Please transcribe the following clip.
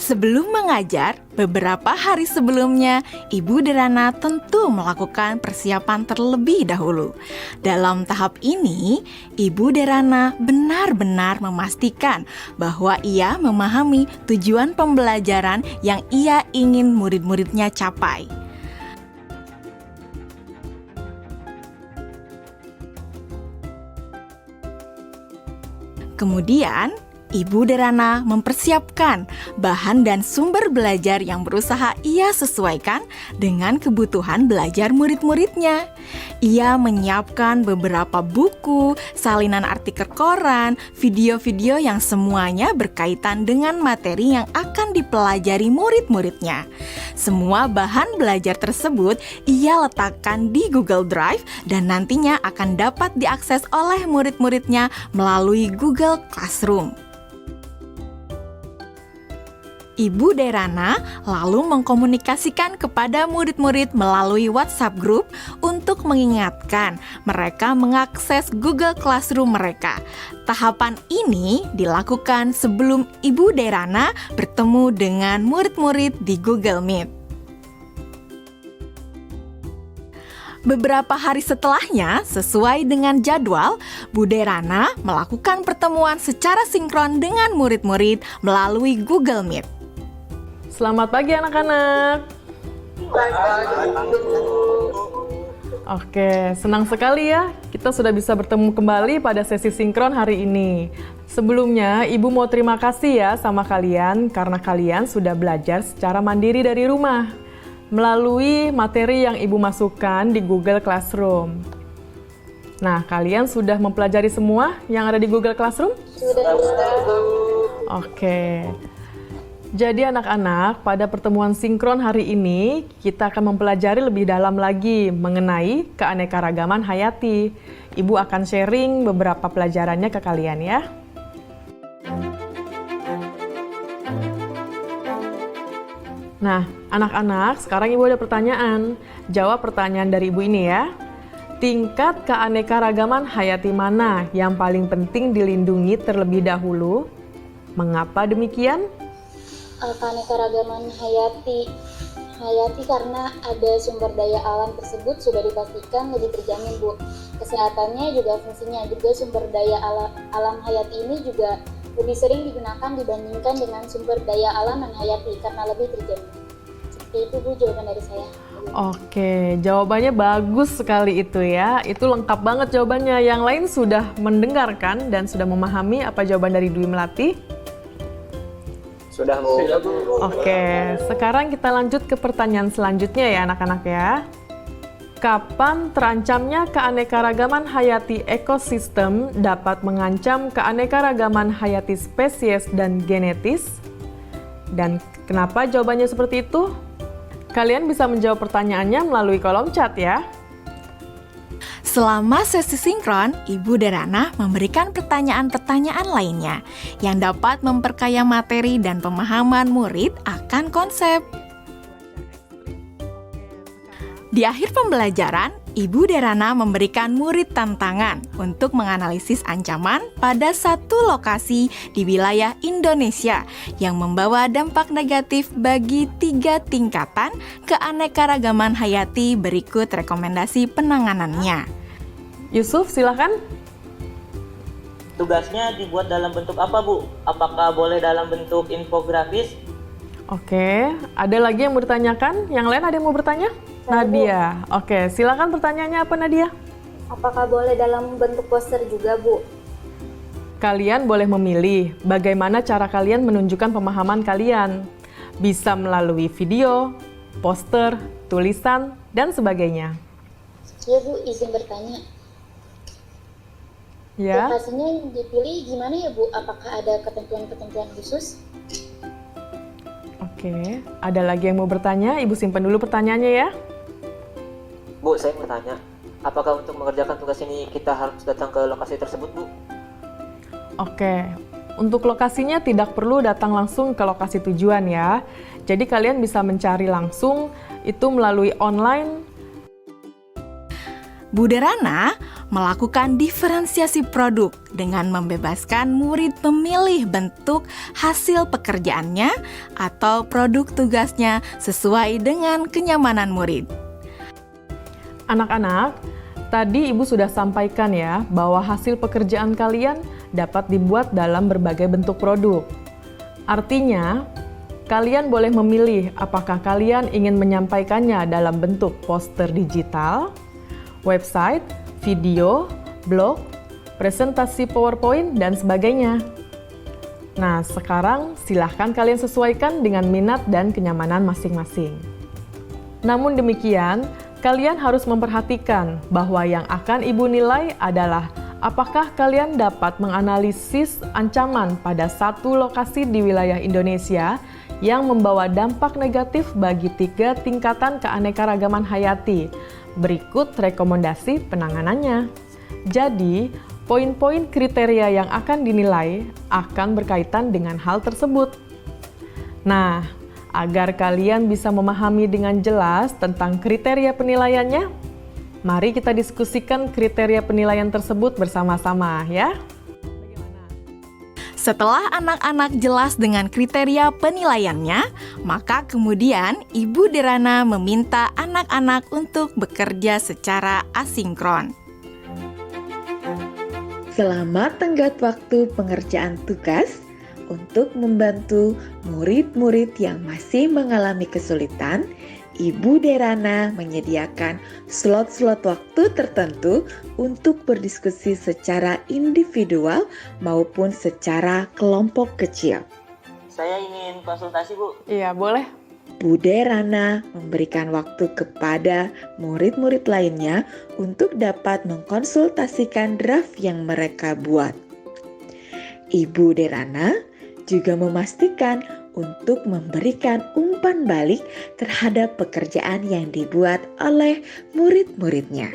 Sebelum mengajar, beberapa hari sebelumnya, Ibu Derana tentu melakukan persiapan terlebih dahulu. Dalam tahap ini, Ibu Derana benar-benar memastikan bahwa ia memahami tujuan pembelajaran yang ia ingin murid-muridnya capai. Kemudian, Ibu Derana mempersiapkan bahan dan sumber belajar yang berusaha ia sesuaikan dengan kebutuhan belajar murid-muridnya. Ia menyiapkan beberapa buku, salinan artikel koran, video-video yang semuanya berkaitan dengan materi yang akan dipelajari murid-muridnya. Semua bahan belajar tersebut ia letakkan di Google Drive dan nantinya akan dapat diakses oleh murid-muridnya melalui Google Classroom. Ibu Derana lalu mengkomunikasikan kepada murid-murid melalui WhatsApp Group untuk mengingatkan mereka mengakses Google Classroom mereka. Tahapan ini dilakukan sebelum Ibu Derana bertemu dengan murid-murid di Google Meet. Beberapa hari setelahnya, sesuai dengan jadwal, Bu Derana melakukan pertemuan secara sinkron dengan murid-murid melalui Google Meet. Selamat pagi anak-anak. Oke, senang sekali ya kita sudah bisa bertemu kembali pada sesi sinkron hari ini. Sebelumnya, Ibu mau terima kasih ya sama kalian karena kalian sudah belajar secara mandiri dari rumah melalui materi yang Ibu masukkan di Google Classroom. Nah, kalian sudah mempelajari semua yang ada di Google Classroom? Sudah. Oke. Jadi anak-anak, pada pertemuan sinkron hari ini, kita akan mempelajari lebih dalam lagi mengenai keanekaragaman hayati. Ibu akan sharing beberapa pelajarannya ke kalian ya. Nah, anak-anak, sekarang Ibu ada pertanyaan. Jawab pertanyaan dari Ibu ini ya. Tingkat keanekaragaman hayati mana yang paling penting dilindungi terlebih dahulu? Mengapa demikian? Keanekaragaman hayati karena ada sumber daya alam tersebut sudah dipastikan lebih terjamin, Bu. Kesehatannya juga fungsinya juga sumber daya alam hayati ini juga lebih sering digunakan dibandingkan dengan sumber daya alam non hayati karena lebih terjamin. Seperti itu, Bu, jawaban dari saya. Oke, jawabannya bagus sekali itu ya. Itu lengkap banget jawabannya. Yang lain sudah mendengarkan dan sudah memahami apa jawaban dari Dwi Melati? Sudah, Bu. Oke, sekarang kita lanjut ke pertanyaan selanjutnya ya anak-anak ya. Kapan terancamnya keanekaragaman hayati ekosistem dapat mengancam keanekaragaman hayati spesies dan genetis? Dan kenapa jawabannya seperti itu? Kalian bisa menjawab pertanyaannya melalui kolom chat ya. Selama sesi sinkron, Ibu Derana memberikan pertanyaan-pertanyaan lainnya yang dapat memperkaya materi dan pemahaman murid akan konsep. Di akhir pembelajaran, Ibu Derana memberikan murid tantangan untuk menganalisis ancaman pada satu lokasi di wilayah Indonesia yang membawa dampak negatif bagi 3 tingkatan keanekaragaman hayati. Berikut rekomendasi penanganannya. Yusuf, silakan. Tugasnya dibuat dalam bentuk apa, Bu? Apakah boleh dalam bentuk infografis? Oke, ada lagi yang mau ditanyakan? Yang lain ada yang mau bertanya? Nadia. Oke, silakan pertanyaannya apa Nadia? Apakah boleh dalam bentuk poster juga, Bu? Kalian boleh memilih bagaimana cara kalian menunjukkan pemahaman kalian. Bisa melalui video, poster, tulisan, dan sebagainya. Ya, Bu, izin bertanya. Ya. Lokasinya yang dipilih gimana ya, Bu? Apakah ada ketentuan-ketentuan khusus? Oke, ada lagi yang mau bertanya? Ibu simpan dulu pertanyaannya ya. Bu, saya mau tanya, apakah untuk mengerjakan tugas ini kita harus datang ke lokasi tersebut, Bu? Oke, untuk lokasinya tidak perlu datang langsung ke lokasi tujuan ya. Jadi kalian bisa mencari langsung itu melalui online. Bu Derana melakukan diferensiasi produk dengan membebaskan murid memilih bentuk hasil pekerjaannya atau produk tugasnya sesuai dengan kenyamanan murid. Anak-anak, tadi Ibu sudah sampaikan ya bahwa hasil pekerjaan kalian dapat dibuat dalam berbagai bentuk produk. Artinya, kalian boleh memilih apakah kalian ingin menyampaikannya dalam bentuk poster digital, website, video, blog, presentasi PowerPoint, dan sebagainya. Nah, sekarang silahkan kalian sesuaikan dengan minat dan kenyamanan masing-masing. Namun demikian, kalian harus memperhatikan bahwa yang akan Ibu nilai adalah apakah kalian dapat menganalisis ancaman pada satu lokasi di wilayah Indonesia yang membawa dampak negatif bagi 3 tingkatan keanekaragaman hayati. Berikut rekomendasi penanganannya. Jadi, poin-poin kriteria yang akan dinilai akan berkaitan dengan hal tersebut. Nah, agar kalian bisa memahami dengan jelas tentang kriteria penilaiannya, mari kita diskusikan kriteria penilaian tersebut bersama-sama ya. Setelah anak-anak jelas dengan kriteria penilaiannya, maka kemudian Ibu Derana meminta anak-anak untuk bekerja secara asinkron. Selamat tenggat waktu pengerjaan tugas untuk membantu murid-murid yang masih mengalami kesulitan. Ibu Derana menyediakan slot-slot waktu tertentu untuk berdiskusi secara individual maupun secara kelompok kecil. Saya ingin konsultasi, Bu. Iya, boleh. Bu Derana memberikan waktu kepada murid-murid lainnya untuk dapat mengkonsultasikan draft yang mereka buat. Ibu Derana juga memastikan untuk memberikan umpan balik terhadap pekerjaan yang dibuat oleh murid-muridnya.